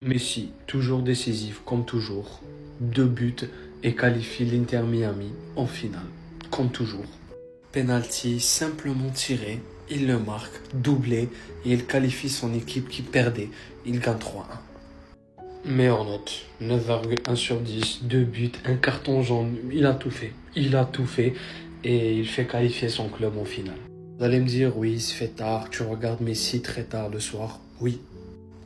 Messi, toujours décisif comme toujours. 2 buts et qualifie l'Inter Miami en finale, comme toujours. Penalty simplement tiré, il le marque, doublé et il qualifie son équipe qui perdait. Il gagne 3-1. Meilleure note, 9,1 sur 10, 2 buts, un carton jaune, il a tout fait. Il a tout fait et il fait qualifier son club en finale. Vous allez me dire, oui, il se fait tard, tu regardes Messi très tard le soir. Oui,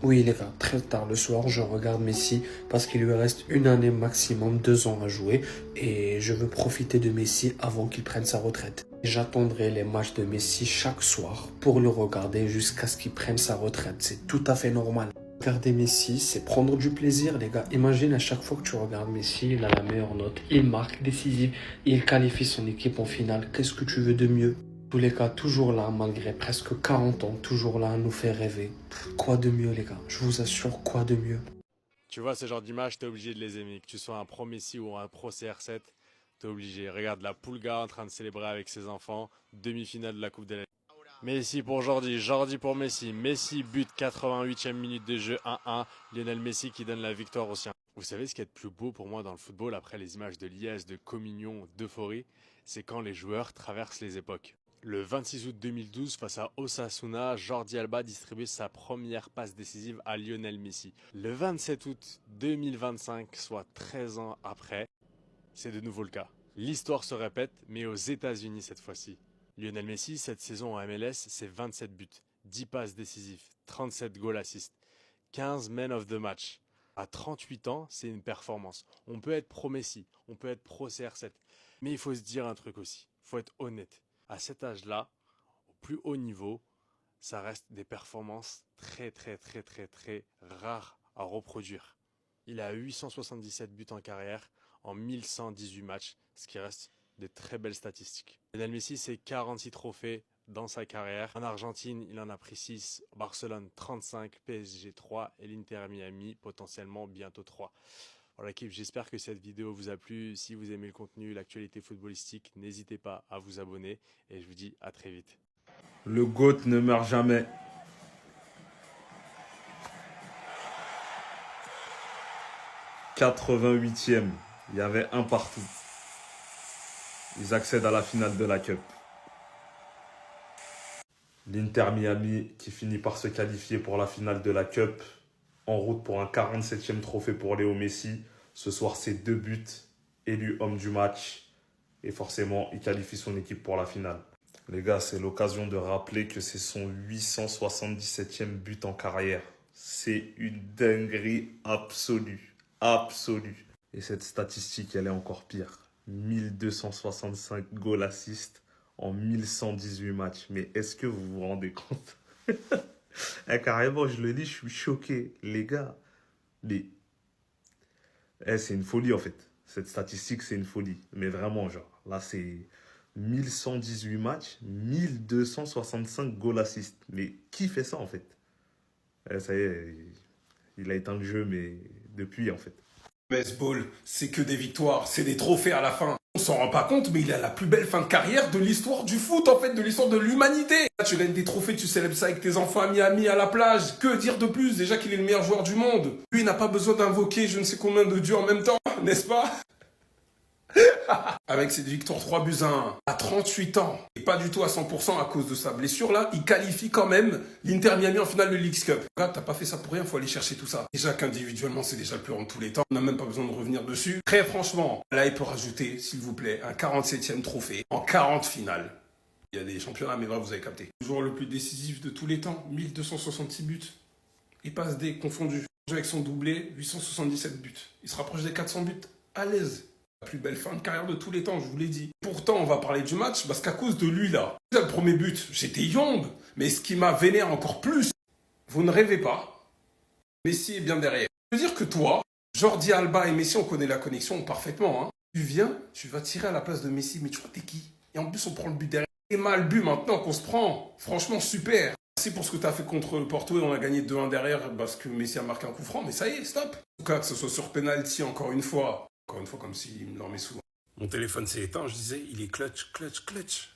oui les gars, très tard le soir, je regarde Messi parce qu'il lui reste une année maximum, 2 ans à jouer et je veux profiter de Messi avant qu'il prenne sa retraite. J'attendrai les matchs de Messi chaque soir pour le regarder jusqu'à ce qu'il prenne sa retraite. C'est tout à fait normal. Regarder Messi, c'est prendre du plaisir, les gars. Imagine à chaque fois que tu regardes Messi, il a la meilleure note. Il marque décisif, il qualifie son équipe en finale. Qu'est-ce que tu veux de mieux? Tous les cas, toujours là, malgré presque 40 ans, toujours là à nous faire rêver. Quoi de mieux, les gars? Je vous assure, quoi de mieux? Tu vois, ce genre d'image, t'es obligé de les aimer. Que tu sois un pro Messi ou un pro CR7, t'es obligé. Regarde la Pulga en train de célébrer avec ses enfants, demi-finale de la Coupe de la Ligue. Messi pour Jordi, Jordi pour Messi. Messi but 88e minute de jeu 1-1. Lionel Messi qui donne la victoire aux siens. Vous savez ce qui est le plus beau pour moi dans le football, après les images de liesse, de communion, d'euphorie, c'est quand les joueurs traversent les époques. Le 26 août 2012, face à Osasuna, Jordi Alba distribue sa première passe décisive à Lionel Messi. Le 27 août 2025, soit 13 ans après, c'est de nouveau le cas. L'histoire se répète, mais aux États-Unis cette fois-ci. Lionel Messi, cette saison en MLS, c'est 27 buts, 10 passes décisives, 37 goals assists, 15 men of the match. À 38 ans, c'est une performance. On peut être pro Messi, on peut être pro CR7, mais il faut se dire un truc aussi, il faut être honnête. À cet âge-là, au plus haut niveau, ça reste des performances très rares à reproduire. Il a 877 buts en carrière en 1118 matchs, ce qui reste de très belles statistiques. Lionel Messi, c'est 46 trophées dans sa carrière. En Argentine, il en a pris 6, Barcelone 35, PSG 3 et l'Inter Miami potentiellement bientôt 3. Voilà l'équipe, j'espère que cette vidéo vous a plu. Si vous aimez le contenu, l'actualité footballistique, n'hésitez pas à vous abonner et je vous dis à très vite. Le GOAT ne meurt jamais. 88e, il y avait un partout. Ils accèdent à la finale de la Cup. L'Inter Miami qui finit par se qualifier pour la finale de la Cup. En route pour un 47e trophée pour Léo Messi. Ce soir, c'est 2 buts, élu homme du match. Et forcément, il qualifie son équipe pour la finale. Les gars, c'est l'occasion de rappeler que c'est son 877e but en carrière. C'est une dinguerie absolue. Absolue. Et cette statistique, elle est encore pire. 1265 goals assists en 1118 matchs. Mais est-ce que vous vous rendez compte? Carrément, je le dis, je suis choqué. Les gars, mais c'est une folie en fait. Cette statistique, c'est une folie. Mais vraiment, genre, là, c'est 1118 matchs, 1265 goals assists. Mais qui fait ça en fait? Ça y est, il a éteint le jeu, mais depuis en fait. Baseball, c'est que des victoires, c'est des trophées à la fin. On s'en rend pas compte, mais il a la plus belle fin de carrière de l'histoire du foot, en fait, de l'histoire de l'humanité. Là, tu gagnes des trophées, tu célèbres ça avec tes enfants à Miami, à la plage. Que dire de plus? Déjà qu'il est le meilleur joueur du monde. Lui, il n'a pas besoin d'invoquer je ne sais combien de dieux en même temps, n'est-ce pas? Avec cette victoire 3 buts à 1, à 38 ans, et pas du tout à 100% à cause de sa blessure là, il qualifie quand même l'Inter Miami en finale de Leagues Cup. Gars, t'as pas fait ça pour rien, faut aller chercher tout ça. Déjà qu'individuellement, c'est déjà le plus grand de tous les temps, on n'a même pas besoin de revenir dessus. Très franchement, là, il peut rajouter, s'il vous plaît, un 47e trophée en 40 finales. Il y a des championnats, mais là, vous avez capté. Le joueur le plus décisif de tous les temps, 1266 buts. Il passe des confondus. Avec son doublé, 877 buts. Il se rapproche des 400 buts à l'aise. La plus belle fin de carrière de tous les temps, je vous l'ai dit. Pourtant, on va parler du match parce qu'à cause de lui là, déjà le premier but, j'étais young, mais ce qui m'a vénère encore plus, vous ne rêvez pas, Messi est bien derrière. Je veux dire que toi, Jordi Alba et Messi, on connaît la connexion parfaitement. Hein. Tu viens, tu vas tirer à la place de Messi, mais tu vois t'es qui? Et en plus, on prend le but derrière. Et mal but maintenant qu'on se prend. Franchement, super. C'est pour ce que tu as fait contre le Porto et on a gagné 2-1 derrière parce que Messi a marqué un coup franc, mais ça y est, stop. En tout cas, que ce soit sur penalty encore une fois. Encore une fois, comme s'il me dormait souvent. Mon téléphone s'est éteint, je disais, il est clutch.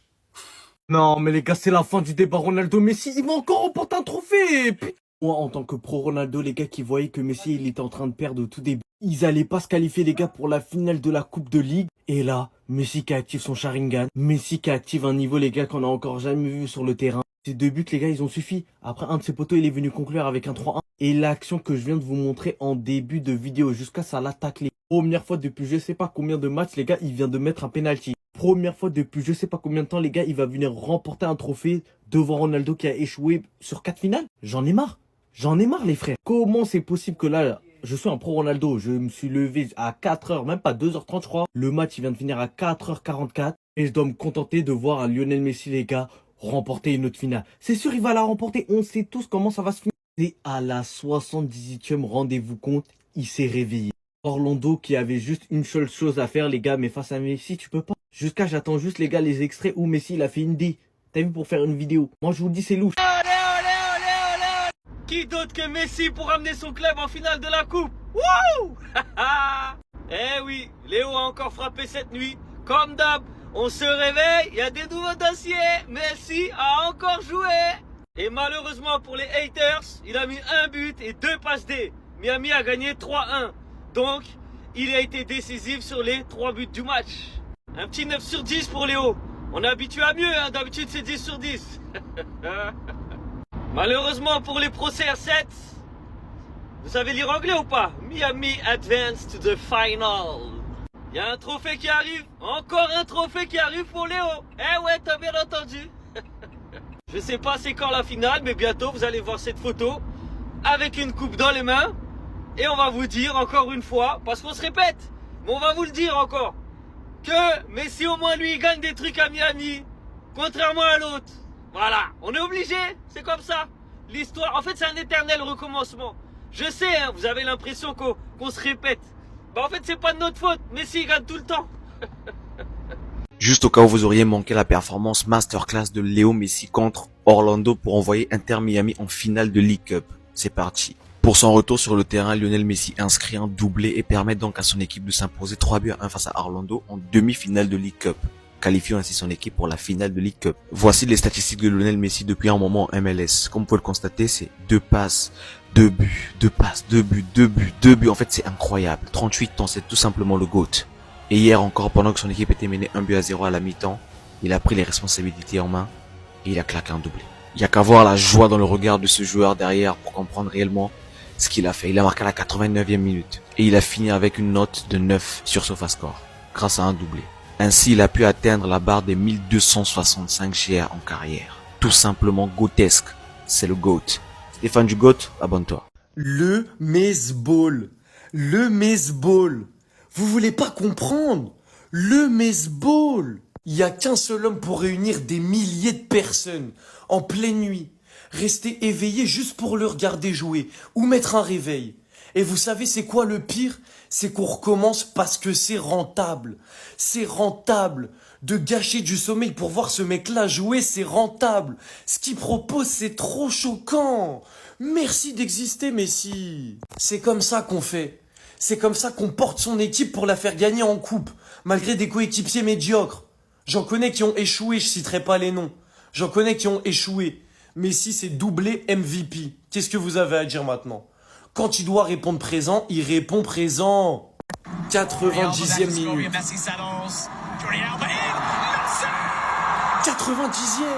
Non, mais les gars, c'est la fin du débat Ronaldo-Messi. Ils vont encore remporter un trophée. Moi, en tant que pro Ronaldo, les gars qui voyaient que Messi, il était en train de perdre au tout début. Ils allaient pas se qualifier, les gars, pour la finale de la Coupe de Ligue. Et là, Messi qui active son Sharingan. Messi qui active un niveau, les gars, qu'on a encore jamais vu sur le terrain. Ces 2 buts, les gars, ils ont suffi. Après, un de ses poteaux, il est venu conclure avec un 3-1. Et l'action que je viens de vous montrer en début de vidéo, jusqu'à ça l'a taclé. Première fois depuis je sais pas combien de matchs, les gars, il vient de mettre un penalty. Première fois depuis je sais pas combien de temps, les gars, il va venir remporter un trophée devant Ronaldo qui a échoué sur 4 finales. J'en ai marre. J'en ai marre, les frères. Comment c'est possible que là, je suis un pro Ronaldo, je me suis levé à 4h, même pas 2h30, je crois. Le match, il vient de finir à 4h44. Et je dois me contenter de voir un Lionel Messi, les gars, remporter une autre finale. C'est sûr, il va la remporter. On sait tous comment ça va se finir. Et à la 78e, rendez-vous compte, il s'est réveillé. Orlando qui avait juste une seule chose à faire, les gars, mais face à Messi, tu peux pas. J'attends juste, les gars, les extraits où Messi, il a fait une D. T'as vu, pour faire une vidéo. Moi, je vous dis, c'est louche. Qui d'autre que Messi pour amener son club en finale de la coupe? Wouh! Eh oui, Léo a encore frappé cette nuit. Comme d'hab, on se réveille, il y a des nouveaux dossiers. Messi a encore joué. Et malheureusement pour les haters, il a mis 1 but et 2 passes D. Miami a gagné 3-1. Donc, il a été décisif sur les 3 buts du match. Un petit 9 sur 10 pour Léo. On est habitué à mieux, hein. D'habitude c'est 10 sur 10. Malheureusement pour les Pro CR7, vous savez lire anglais ou pas? Miami advance to the final. Il y a un trophée qui arrive. Encore un trophée qui arrive pour Léo. Eh ouais, t'as bien entendu. Je sais pas c'est quand la finale, mais bientôt vous allez voir cette photo avec une coupe dans les mains. Et on va vous dire encore une fois, parce qu'on se répète, mais on va vous le dire encore, que Messi au moins lui il gagne des trucs à Miami, contrairement à l'autre. Voilà, on est obligé, c'est comme ça. L'histoire, en fait c'est un éternel recommencement. Je sais, hein, vous avez l'impression qu'on se répète. Bah en fait c'est pas de notre faute, Messi il gagne tout le temps. Juste au cas où vous auriez manqué la performance masterclass de Léo Messi contre Orlando pour envoyer Inter Miami en finale de League Cup. C'est parti. Pour son retour sur le terrain, Lionel Messi inscrit un doublé et permet donc à son équipe de s'imposer 3-1 face à Orlando en demi-finale de League Cup, qualifiant ainsi son équipe pour la finale de League Cup. Voici les statistiques de Lionel Messi depuis un moment en MLS. Comme vous pouvez le constater, c'est 2 passes, 2 buts, 2 passes, 2 buts, 2 buts, 2 buts. En fait, c'est incroyable. 38 ans, c'est tout simplement le GOAT. Et hier encore, pendant que son équipe était menée 1-0 à la mi-temps, il a pris les responsabilités en main et il a claqué un doublé. Il n'y a qu'à voir la joie dans le regard de ce joueur derrière pour comprendre réellement ce qu'il a fait. Il a marqué à la 89e minute et il a fini avec une note de 9 sur SofaScore grâce à un doublé. Ainsi, il a pu atteindre la barre des 1265 GR en carrière. Tout simplement GOATesque. C'est le GOAT. Stéphane du GOAT, abonne-toi. Le Mesball. Le Mesball. Vous voulez pas comprendre? Le Mesball. Il y a qu'un seul homme pour réunir des milliers de personnes en pleine nuit. Rester éveillé juste pour le regarder jouer ou mettre un réveil. Et vous savez c'est quoi le pire? C'est qu'on recommence parce que c'est rentable. C'est rentable. De gâcher du sommeil pour voir ce mec-là jouer, c'est rentable. Ce qu'il propose, c'est trop choquant. Merci d'exister, Messi. C'est comme ça qu'on fait. C'est comme ça qu'on porte son équipe pour la faire gagner en coupe, malgré des coéquipiers médiocres. J'en connais qui ont échoué, je citerai pas les noms. J'en connais qui ont échoué. Messi, c'est doublé MVP. Qu'est-ce que vous avez à dire maintenant? Quand il doit répondre présent, il répond présent. 90e minute. 90e.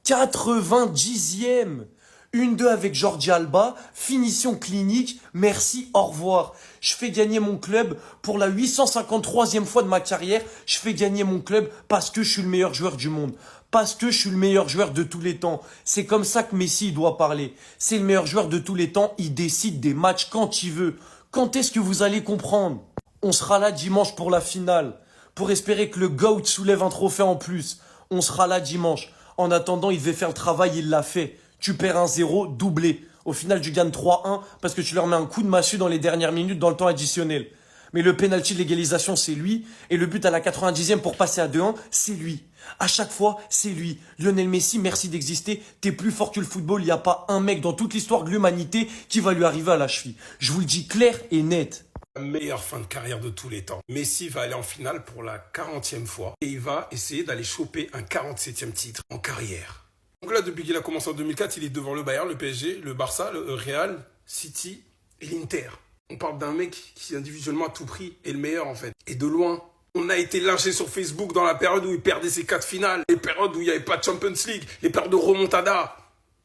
90e. 1-2 avec Jordi Alba, finition clinique, merci, au revoir. Je fais gagner mon club pour la 853e fois de ma carrière. Je fais gagner mon club parce que je suis le meilleur joueur du monde. Parce que je suis le meilleur joueur de tous les temps. C'est comme ça que Messi doit parler. C'est le meilleur joueur de tous les temps. Il décide des matchs quand il veut. Quand est-ce que vous allez comprendre? On sera là dimanche pour la finale. Pour espérer que le GOAT soulève un trophée en plus. On sera là dimanche. En attendant, il devait faire le travail, il l'a fait. Tu perds 1-0, doublé. Au final, tu gagnes 3-1 parce que tu leur mets un coup de massue dans les dernières minutes dans le temps additionnel. Mais le penalty de l'égalisation, c'est lui. Et le but à la 90e pour passer à 2-1, c'est lui. À chaque fois, c'est lui. Lionel Messi, merci d'exister. T'es plus fort que le football. Il n'y a pas un mec dans toute l'histoire de l'humanité qui va lui arriver à la cheville. Je vous le dis clair et net. La meilleure fin de carrière de tous les temps. Messi va aller en finale pour la 40e fois. Et il va essayer d'aller choper un 47e titre en carrière. Donc là, depuis qu'il a commencé en 2004, il est devant le Bayern, le PSG, le Barça, le Real, City et l'Inter. On parle d'un mec qui individuellement à tout prix est le meilleur en fait. Et de loin. On a été lynché sur Facebook dans la période où il perdait ses 4 finales, les périodes où il n'y avait pas de Champions League, les périodes de remontada.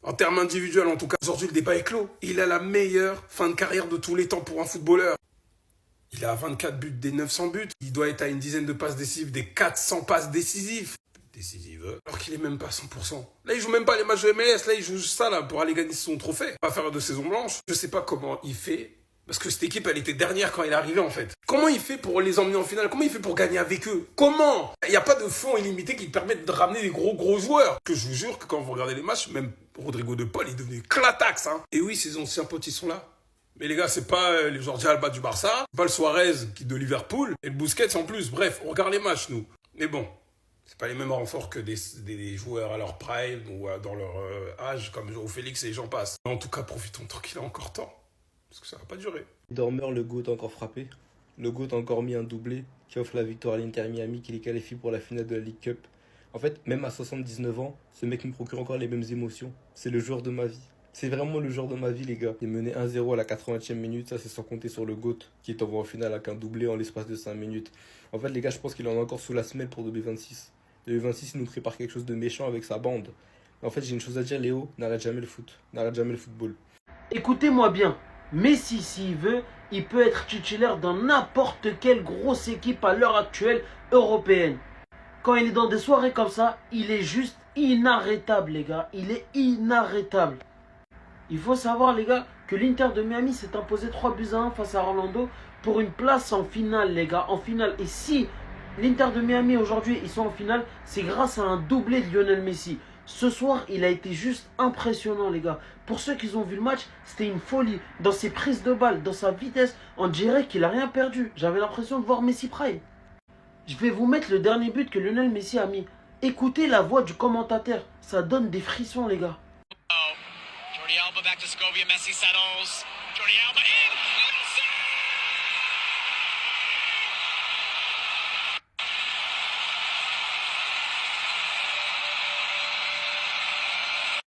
En termes individuels, en tout cas, aujourd'hui, le débat est clos. Il a la meilleure fin de carrière de tous les temps pour un footballeur. Il a 24 buts des 900 buts. Il doit être à une dizaine de passes décisives, des 400 passes décisives. Alors qu'il est même pas à 100%. Là, il joue même pas les matchs de MLS. Là, il joue juste ça là, pour aller gagner son trophée. Pas faire de saison blanche. Je sais pas comment il fait. Parce que cette équipe, elle était dernière quand il est arrivé, en fait. Comment il fait pour les emmener en finale? Comment il fait pour gagner avec eux? Comment? Il n'y a pas de fonds illimités qui permettent de ramener des gros joueurs. Que je vous jure que quand vous regardez les matchs, même Rodrigo de Paul est devenu clatax, hein. Et oui, ces anciens potes, ils sont là. Mais les gars, c'est pas les Jordi Alba du Barça, c'est pas le Suarez qui de Liverpool, et le Busquets en plus. Bref, on regarde les matchs, nous. Mais bon, c'est pas les mêmes renforts que des joueurs à leur prime ou dans leur âge, comme João Félix et j'en passe. Mais en tout cas, profitons tant qu'il a encore temps. Parce que ça va pas durer. Dormeur, le GOAT a encore frappé. Le GOAT a encore mis un doublé qui offre la victoire à l'Inter Miami qui les qualifie pour la finale de la League Cup. En fait, même à 79 ans, ce mec me procure encore les mêmes émotions. C'est le joueur de ma vie. C'est vraiment le joueur de ma vie, les gars. Il est mené 1-0 à la 80e minute, ça c'est sans compter sur le GOAT qui est envoyé en finale avec un doublé en l'espace de 5 minutes. En fait, les gars, je pense qu'il en a encore sous la semelle pour 2026. 2026, il nous prépare quelque chose de méchant avec sa bande. Mais en fait, j'ai une chose à dire, Léo, n'arrête jamais le foot. N'arrête jamais le football. Écoutez-moi bien. Messi, s'il veut, il peut être titulaire dans n'importe quelle grosse équipe à l'heure actuelle européenne. Quand il est dans des soirées comme ça, il est juste inarrêtable, les gars. Il est inarrêtable. Il faut savoir, les gars, que l'Inter de Miami s'est imposé 3-1 face à Orlando pour une place en finale, les gars. En finale. Et si l'Inter de Miami, aujourd'hui, ils sont en finale, c'est grâce à un doublé de Lionel Messi. Ce soir, il a été juste impressionnant, les gars. Pour ceux qui ont vu le match, c'était une folie. Dans ses prises de balles, dans sa vitesse, on dirait qu'il n'a rien perdu. J'avais l'impression de voir Messi Prime. Je vais vous mettre le dernier but que Lionel Messi a mis. Écoutez la voix du commentateur. Ça donne des frissons, les gars. Jordi Alba back to Scovia. Messi settles. Jordi Alba in. Messi!